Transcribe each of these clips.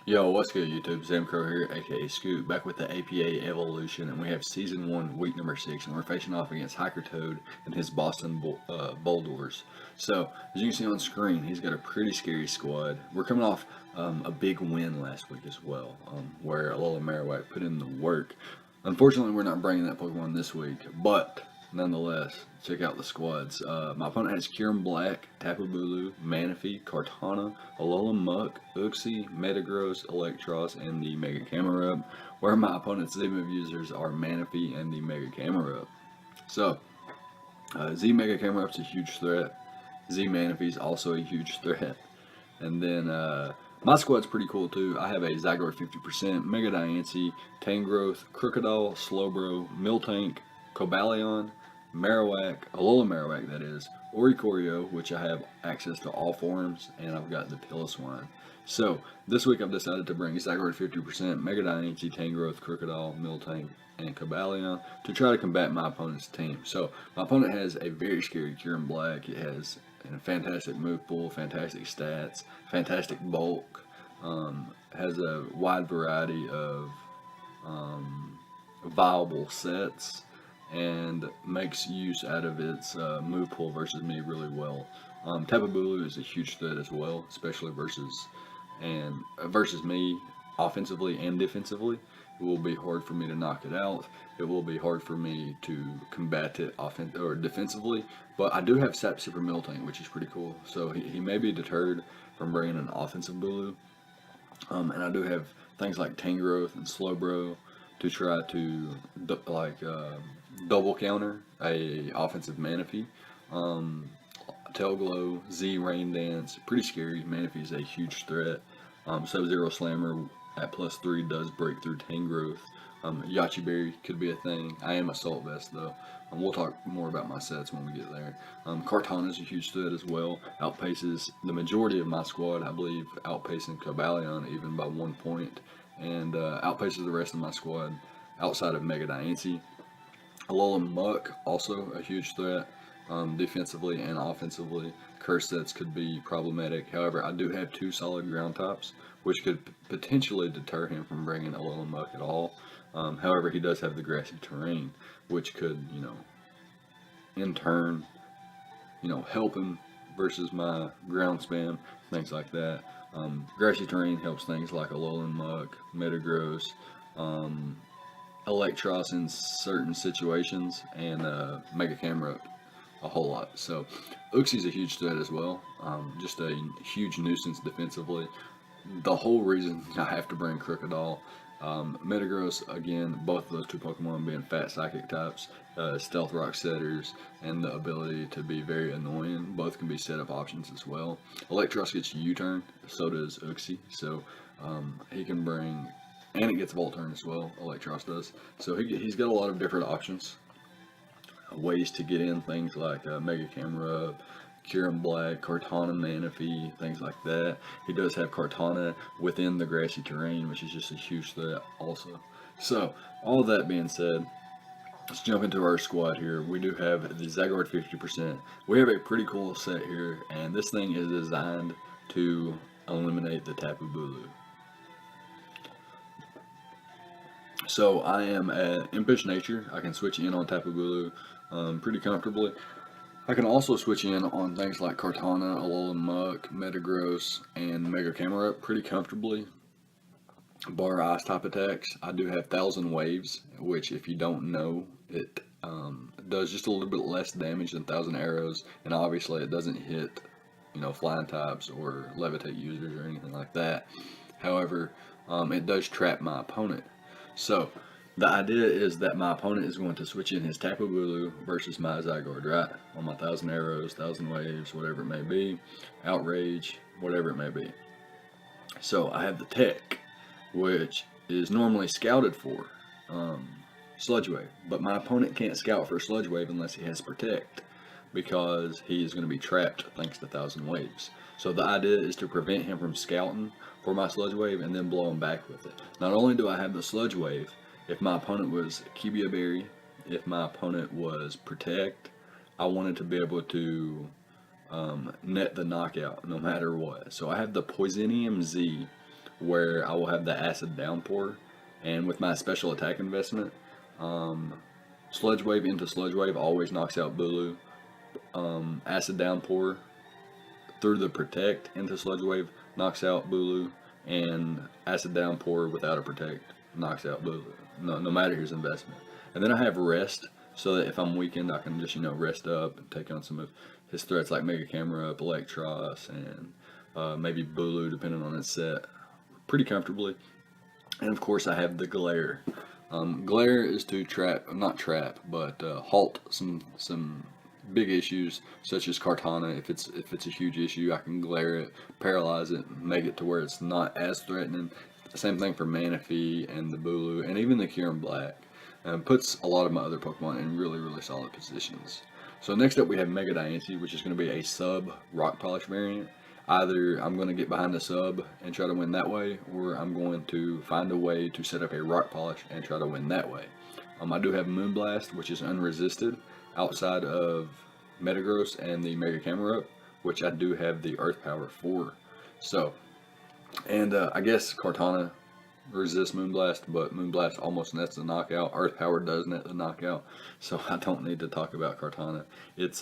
Yo, what's good, YouTube? ZAMCRO here, aka Scoot, back with the APA Evolution, and we have Season 1, Week number 6, and we're facing off against Hiker Toad and his Boston Boldores. So, as you can see on screen, he's got a pretty scary squad. We're coming off a big win last week as well, where Alola Marowak put in the work. Unfortunately, we're not bringing that Pokemon this week, but nonetheless, check out the squads. My opponent has Kyurem Black, Tapu Bulu, Manaphy, Kartana, Alola Muck, Uxie, Metagross, Electros, and the Mega Camerupt, where my opponent's Z-move users are Manaphy and the Mega Camerupt. So, Z Mega Camerupt's a huge threat. Z Manaphy's also a huge threat. And then my squad's pretty cool too. I have a Zygarde 50%, Mega Diancie, Tangrowth, Crocodile, Slowbro, Miltank, Cobalion, Marowak, Alola Marowak that is, Oricorio, which I have access to all forms, and I've got the Piloswine. So, this week I've decided to bring Zygarde 50%, Mega Diancie, Tangrowth, Crocodile, Miltank, and Cobalion to try to combat my opponent's team. So, my opponent has a very scary Kyurem Black. It has a fantastic move pool, fantastic stats, fantastic bulk, has a wide variety of viable sets, and makes use out of its move pool versus me really well. Tapu Bulu is a huge threat as well, especially versus me offensively and defensively. It will be hard for me to knock it out. It will be hard for me to combat it defensively. But I do have Sap Super Miltank, which is pretty cool. So he may be deterred from bringing an offensive Bulu. And I do have things like Tangrowth and Slowbro to try to double counter a offensive Manaphy. Tailglow, Z Rain Dance, pretty scary. Manaphy is a huge threat. Sub-Zero Slammer at +3 does break through Tangrowth. Yachi Berry could be a thing. I am Assault Vest though. We'll talk more about my sets when we get there. Kartana is a huge threat as well. Outpaces the majority of my squad, I believe, outpacing Cobalion even by 1 point. And outpaces the rest of my squad outside of Mega Diancie. Alola Muck, also a huge threat, defensively and offensively. Curse sets could be problematic. However, I do have 2 solid ground types, which could potentially deter him from bringing Alola Muck at all. However, he does have the grassy terrain, which could, in turn, help him versus my ground spam, things like that. Grassy terrain helps things like Alolan Muck, Metagross, Electros in certain situations, and Mega Camerupt a whole lot. So Uxie's a huge threat as well. Just a huge nuisance defensively. The whole reason I have to bring Crocodile. Metagross, again, both of those 2 Pokemon being fat psychic types, stealth rock setters, and the ability to be very annoying. Both can be setup options as well. Electros gets U-turn, so does Uxie, so he can bring, and it gets Volt Turn as well, Electros does. So he's got a lot of different options, ways to get in things like Mega Camerupt, Kyurem Black, Kartana Manaphy, things like that. He does have Kartana within the grassy terrain, which is just a huge threat also. So, all that being said, let's jump into our squad here. We do have the Zygarde 50%. We have a pretty cool set here, and this thing is designed to eliminate the Tapu Bulu. So, I am at Impish Nature. I can switch in on Tapu Bulu pretty comfortably. I can also switch in on things like Kartana, Alola Muck, Metagross, and Mega Camerupt pretty comfortably. Bar ice type attacks. I do have 1000 Waves, which if you don't know, it does just a little bit less damage than 1000 Arrows, and obviously it doesn't hit, flying types or levitate users or anything like that. However, it does trap my opponent. So, the idea is that my opponent is going to switch in his Tapu Bulu versus my Zygarde, right? On my 1000 Arrows, 1000 Waves, whatever it may be, Outrage, whatever it may be. So I have the Tech, which is normally scouted for Sludge Wave, but my opponent can't scout for Sludge Wave unless he has Protect, because he is going to be trapped thanks to 1000 Waves. So the idea is to prevent him from scouting for my Sludge Wave and then blow him back with it. Not only do I have the Sludge Wave, if my opponent was Kibia Berry, if my opponent was Protect, I wanted to be able to net the knockout no matter what. So I have the Poisonium Z, where I will have the acid downpour, and with my special attack investment, sludge wave into sludge wave always knocks out Bulu. Acid downpour through the protect into sludge wave knocks out Bulu, and acid downpour without a protect knocks out Bulu. No matter his investment. And then I have rest, so that if I'm weakened, I can just rest up and take on some of his threats like Mega Camera Up, Electros, and maybe Bulu depending on its set pretty comfortably. And of course I have the glare. Glare is to not trap, but halt some big issues such as Kartana. If it's a huge issue, I can glare it, paralyze it, make it to where it's not as threatening. Same thing for Manaphy and the Bulu and even the Kyurem Black. Puts a lot of my other Pokemon in really solid positions. So next up we have Mega Diancie, which is going to be a sub Rock Polish variant. Either I'm going to get behind the sub and try to win that way, or I'm going to find a way to set up a Rock Polish and try to win that way. I do have Moonblast, which is unresisted outside of Metagross and the Mega Camera Up, which I do have the Earth Power for. So, and I guess Kartana resists Moonblast, but Moonblast almost nets the knockout. Earth Power does net the knockout, so I don't need to talk about Kartana. Its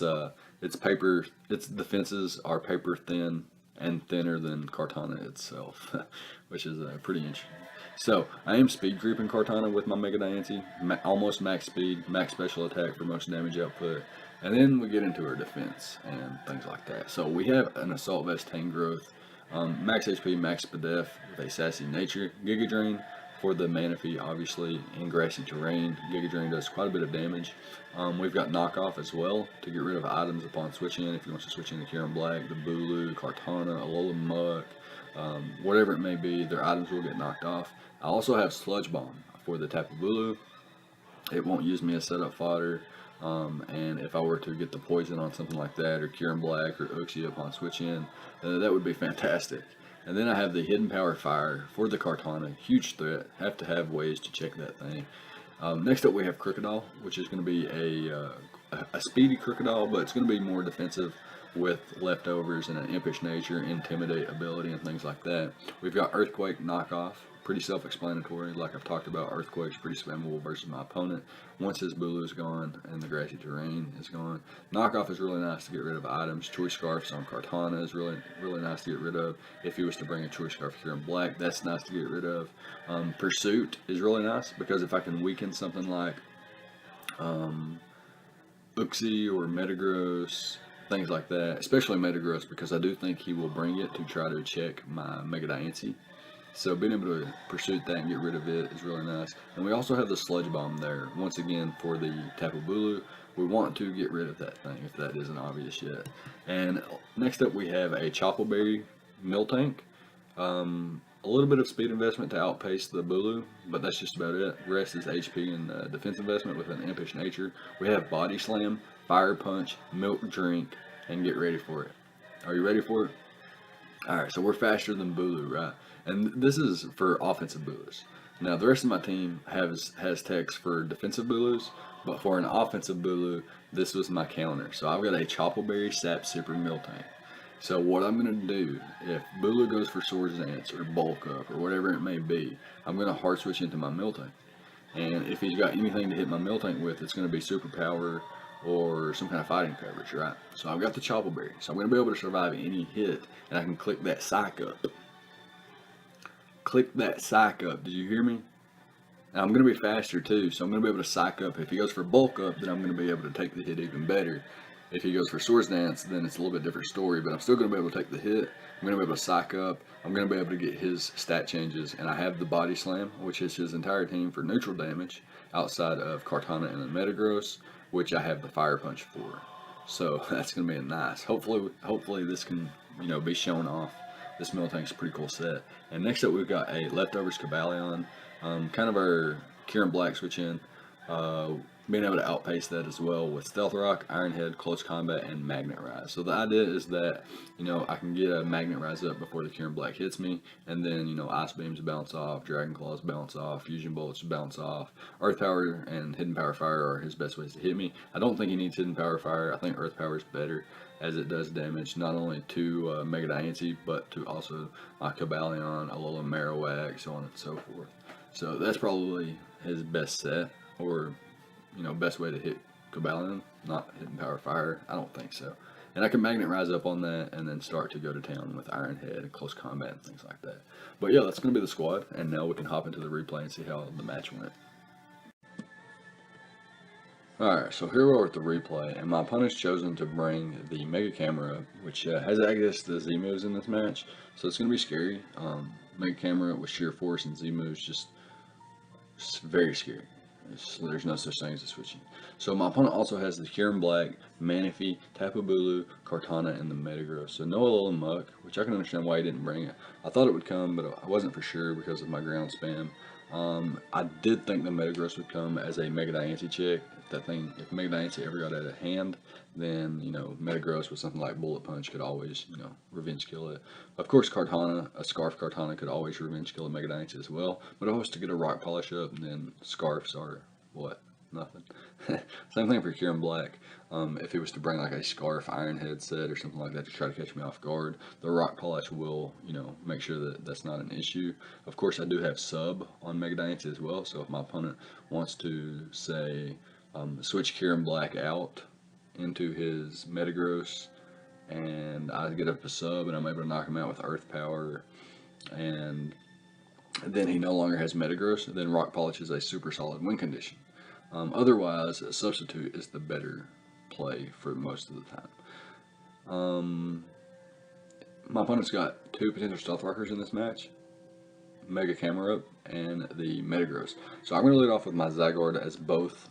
defenses are paper thin and thinner than Kartana itself, which is pretty interesting. So I am speed creeping Kartana with my Mega Diancie, almost max speed, max special attack for most damage output, and then we get into her defense and things like that. So we have an Assault Vest Tangrowth, max HP, max Spadef with a Sassy Nature, Giga Drain for the Manaphy, obviously in grassy terrain. Giga Drain does quite a bit of damage. We've got Knockoff as well to get rid of items upon switching. If you want to switch in the Kyurem Black, the Bulu, Kartana, Alola Muck, whatever it may be, their items will get knocked off. I also have Sludge Bomb for the Tapu Bulu. It won't use me as setup fodder. And if I were to get the poison on something like that, or Kyurem Black, or Uxie upon switch in, that would be fantastic. And then I have the Hidden Power Fire for the Kartana, huge threat. Have to have ways to check that thing. Next up we have Crocodile, which is going to be a speedy Crocodile, but it's going to be more defensive with leftovers and an impish nature, intimidate ability, and things like that. We've got Earthquake Knockoff, pretty self-explanatory. Like I've talked about, Earthquake's pretty spammable versus my opponent once his Bulu is gone and the grassy terrain is gone. Knockoff is really nice to get rid of items. Choice Scarfs on Kartana is really nice to get rid of. If he was to bring a Choice Scarf here in Black, that's nice to get rid of. Pursuit is really nice because if I can weaken something like Uxie or Metagross, things like that, especially Metagross, because I do think he will bring it to try to check my Mega Diancie. So being able to pursue that and get rid of it is really nice. And we also have the Sludge Bomb there, once again for the Tapu Bulu. We want to get rid of that thing if that isn't obvious yet. And next up we have a Chople Berry Miltank. A little bit of speed investment to outpace the Bulu, but that's just about it. The rest is HP and defense investment with an impish nature. We have Body Slam, Fire Punch, Milk Drink, and get ready for it. Are you ready for it? Alright, so we're faster than Bulu, right? And this is for offensive Bulus. Now, the rest of my team has techs for defensive Bulus, but for an offensive Bulu, this was my counter. So I've got a Chople Berry, Sap Sipper, Miltank. So what I'm going to do, if Bulu goes for Swords Dance or Bulk Up or whatever it may be, I'm going to hard switch into my Miltank. And if he's got anything to hit my Miltank with, it's going to be Superpower or some kind of fighting coverage, right? So I've got the Chople Berry. So I'm going to be able to survive any hit, and I can click that Psych Up. Click that Psych Up. Did you hear me? Now, I'm going to be faster too, so I'm going to be able to Psych Up. If he goes for Bulk Up, then I'm going to be able to take the hit even better. If he goes for Swords Dance, then it's a little bit different story, but I'm still going to be able to take the hit. I'm going to be able to Psych Up. I'm going to be able to get his stat changes, and I have the Body Slam, which is his entire team for neutral damage, outside of Kartana and the Metagross, which I have the Fire Punch for. So that's going to be a nice. Hopefully this can, be shown off. This Miltank's a pretty cool set. And next up we've got a Leftovers Cobalion, kind of our Kyurem Black switch in. Being able to outpace that as well with Stealth Rock, Iron Head, Close Combat, and Magnet Rise. So the idea is that, I can get a Magnet Rise up before the Kyurem Black hits me, and then, Ice Beams bounce off, Dragon Claws bounce off, Fusion Bolts bounce off. Earth Power and Hidden Power Fire are his best ways to hit me. I don't think he needs Hidden Power Fire. I think Earth Power is better. as it does damage not only to Mega Diancie, but to also my Cobalion, Alola Marowak, so on and so forth. So that's probably his best set, or best way to hit Cobalion, not hitting Power Fire. I don't think so. And I can Magnet Rise up on that and then start to go to town with Iron Head and Close Combat and things like that. But yeah, that's going to be the squad, and now we can hop into the replay and see how the match went. Alright, so here we are with the replay, and my opponent's chosen to bring the Mega Camera, which has access to Z moves in this match, so it's going to be scary. Mega Camera with Sheer Force and Z moves, just very scary. There's no such thing as a switching. So my opponent also has the Kyurem Black, Manaphy, Tapu Bulu, Kartana, and the Metagross. So no Alola Muck, which I can understand why he didn't bring it. I thought it would come, but I wasn't for sure because of my ground spam. I did think the Metagross would come as a Mega Diancie check. If Mega Diancie ever got out of hand, then Metagross with something like Bullet Punch could always revenge kill it. Of course, Kartana, a Scarf Kartana could always revenge kill a Mega Diancie as well. But if I was to get a Rock Polish up, then Scarfs are what? Nothing. Same thing for Kyurem Black. If he was to bring like a Scarf Iron Head set or something like that to try to catch me off guard, the Rock Polish will, make sure that that's not an issue. Of course, I do have sub on Mega Diancie as well, so if my opponent wants to, say, switch Kyurem Black out into his Metagross, and I get up a sub and I'm able to knock him out with Earth Power, and then he no longer has Metagross, then Rock Polish is a super solid win condition. Otherwise, a substitute is the better play for most of the time. My opponent's got two potential Stealth Rockers in this match, Mega Camerupt and the Metagross. So I'm going to lead off with my Zygarde as both,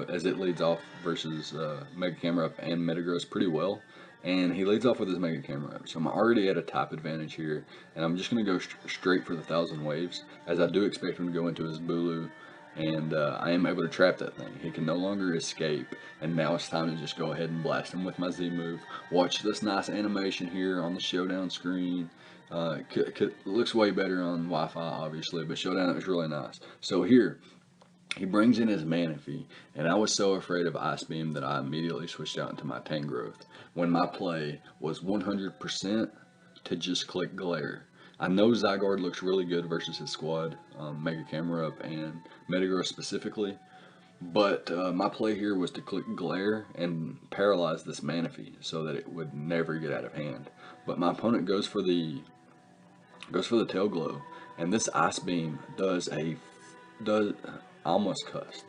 as it leads off versus Mega Camerupt and Metagross pretty well. And he leads off with his Mega Camerupt. So I'm already at a type advantage here, and I'm just going to go straight for the 1,000 Waves, as I do expect him to go into his Bulu. And I am able to trap that thing. He can no longer escape, and now it's time to just go ahead and blast him with my Z move. Watch this nice animation here on the Showdown screen. Looks way better on Wi-Fi, obviously, but Showdown, it was really nice. So here, he brings in his Manaphy, and I was so afraid of Ice Beam that I immediately switched out into my Tangrowth, when my play was 100% to just click Glare. I know Zygarde looks really good versus his squad, Mega Camerupt and Metagross specifically, but my play here was to click Glare and paralyze this Manaphy so that it would never get out of hand. But my opponent goes for the Tail Glow, and this Ice Beam does I almost cussed.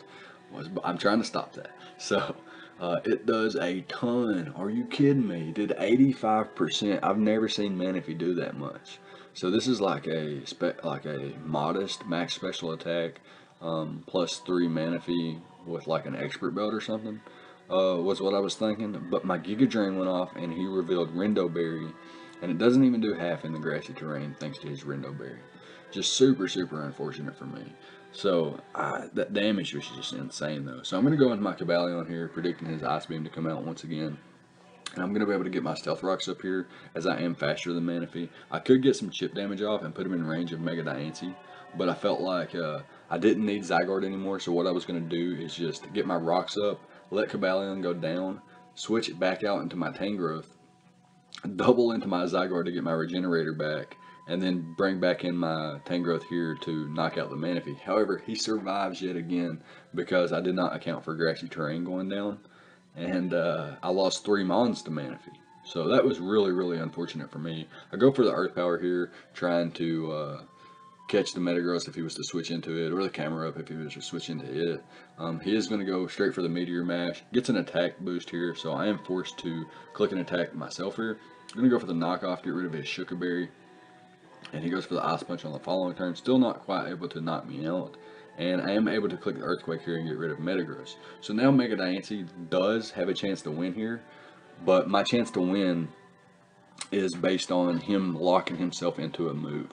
I'm trying to stop that. So it does a ton. Are you kidding me? It did 85%. I've never seen Manaphy do that much. So this is like a modest max special attack, plus 3 Manaphy with like an expert belt or something, was what I was thinking. But my Giga Drain went off and he revealed Rindo Berry, and it doesn't even do half in the grassy terrain thanks to his Rindo Berry. Just super unfortunate for me. So that damage was just insane though. So I'm going to go into my Cobalion here, predicting his Ice Beam to come out once again. And I'm going to be able to get my Stealth Rocks up here, as I am faster than Manaphy. I could get some chip damage off and put him in range of Mega Diancie, but I felt like I didn't need Zygarde anymore, so what I was going to do is just get my rocks up, let Cobalion go down, switch it back out into my Tangrowth, double into my Zygarde to get my Regenerator back, and then bring back in my Tangrowth here to knock out the Manaphy. However, he survives yet again because I did not account for grassy terrain going down. And I lost 3 Mons to Manaphy. So that was really unfortunate for me. I go for the Earth Power here, trying to catch the Metagross if he was to switch into it, or the Camerupt if he was to switch into it. He is going to go straight for the Meteor Mash. Gets an attack boost here, so I am forced to click an attack myself here. I'm going to go for the knockoff, get rid of his Shuka Berry. And he goes for the Ice Punch on the following turn. Still not quite able to knock me out. And I am able to click the Earthquake here and get rid of Metagross. So now Mega Diancie does have a chance to win here, but my chance to win is based on him locking himself into a move.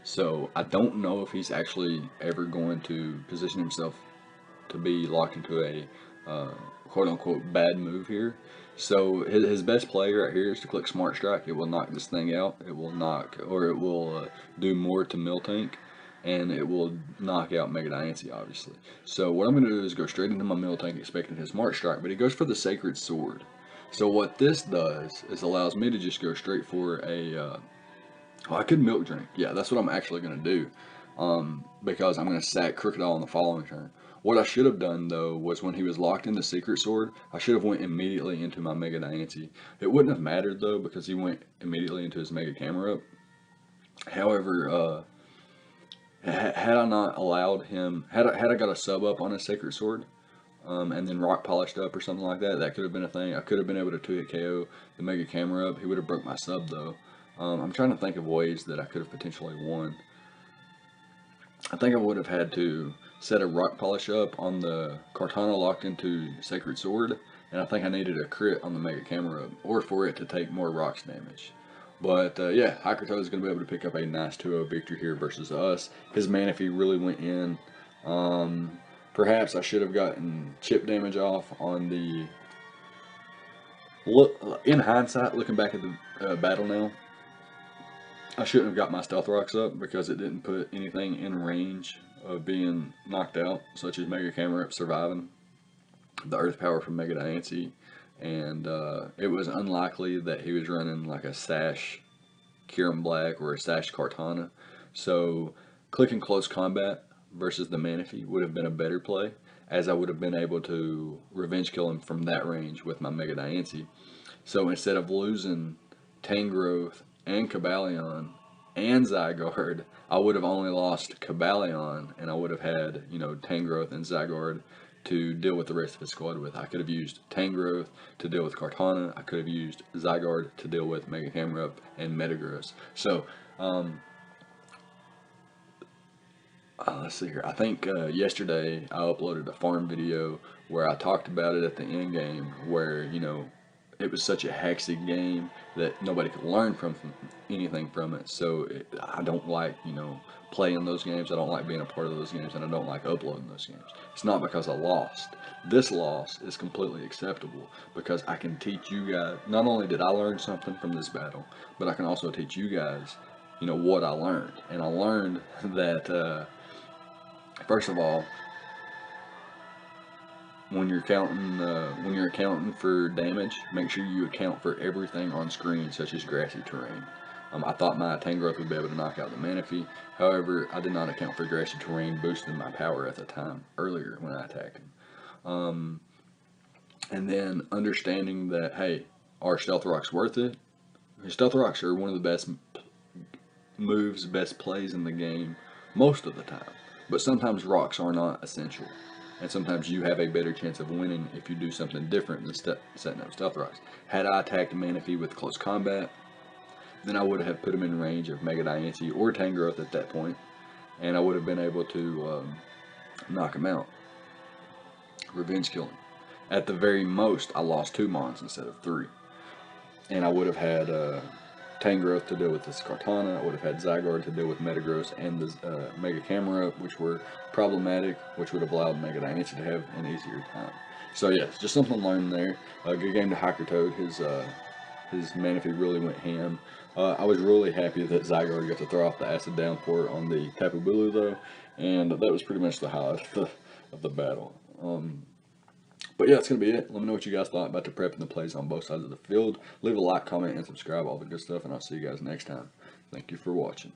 So I don't know if he's actually ever going to position himself to be locked into a quote-unquote bad move here. So his best play right here is to click Smart Strike. It will knock this thing out. It will do more to Miltank, and it will knock out Mega Diancie, obviously. So what I'm going to do is go straight into my Miltank, expecting his Smart Strike, but he goes for the Sacred Sword. So what this does is allows me to just go straight for a, I could milk drink. Yeah, that's what I'm actually going to do, because I'm going to sack Crocodile on the following turn. What I should have done, though, was when he was locked into Secret Sword, I should have went immediately into my Mega Diancie. It wouldn't have mattered, though, because he went immediately into his Mega Camera Up. However, had I not allowed him, had I got a sub up on his Sacred Sword, and then rock polished up or something like that, that could have been a thing. I could have been able to 2-hit KO the Mega Camera Up. He would have broke my sub, though. I'm trying to think of ways that I could have potentially won. I think I would have had to set a rock polish up on the Kartana locked into Sacred Sword, and I think I needed a crit on the Mega Camera Up, or for it to take more rocks damage. But yeah, Hiker Toad is going to be able to pick up a nice 2-0 victory here versus us. His Manaphy really went in. Perhaps I should have gotten chip damage off on the... In hindsight, looking back at the battle now, I shouldn't have got my Stealth Rocks up because it didn't put anything in range of being knocked out, such as Mega Camera Up surviving the Earth Power from Mega Diancie. And it was unlikely that he was running like a Sash Kyurem Black or a Sash Kartana. So clicking Close Combat versus the Manaphy would have been a better play, as I would have been able to revenge kill him from that range with my Mega Diancie. So instead of losing Tangrowth and Cobalion and Zygarde, I would have only lost Cobalion, and I would have had, you know, Tangrowth and Zygarde to deal with the rest of his squad with. I could have used Tangrowth to deal with Kartana. I could have used Zygarde to deal with Mega Camera Up and Metagross. So, let's see here. I think yesterday I uploaded a farm video where I talked about it at the end game, where, you know, it was such a hexy game that nobody could learn from anything from it. So I don't like, you know, playing those games. I don't like being a part of those games, and I don't like uploading those games. It's not because I lost. This loss is completely acceptable because I can teach you guys. Not only did I learn something from this battle, but I can also teach you guys, you know, what I learned. And I learned that first of all, when you're accounting for damage, make sure you account for everything on screen, such as grassy terrain. I thought my Tangrowth would be able to knock out the Manaphy. However, I did not account for grassy terrain boosting my power at the time earlier when I attacked him. And then understanding that, hey, are Stealth Rocks worth it? Stealth Rocks are one of the best moves, best plays in the game most of the time. But sometimes rocks are not essential. And sometimes you have a better chance of winning if you do something different than setting up Stealth Rocks. Had I attacked Manaphy with Close Combat, then I would have put him in range of Mega Diancie or Tangrowth at that point, and I would have been able to knock him out. Revenge kill him. At the very most, I lost 2 Mons instead of 3. And I would have had Tangrowth to deal with this Kartana. I would have had Zygarde to deal with Metagross and the Mega Camera Up, which were problematic, which would have allowed Mega Diancie to have an easier time. So yes, just something learned there. Good game to Hiker Toad. His Manaphy really went ham. I was really happy that Zygarde got to throw off the Acid Downpour on the Tapu Bulu, though, and that was pretty much the highlight of the battle. But yeah, that's going to be it. Let me know what you guys thought about the prep and the plays on both sides of the field. Leave a like, comment, and subscribe, all the good stuff, and I'll see you guys next time. Thank you for watching.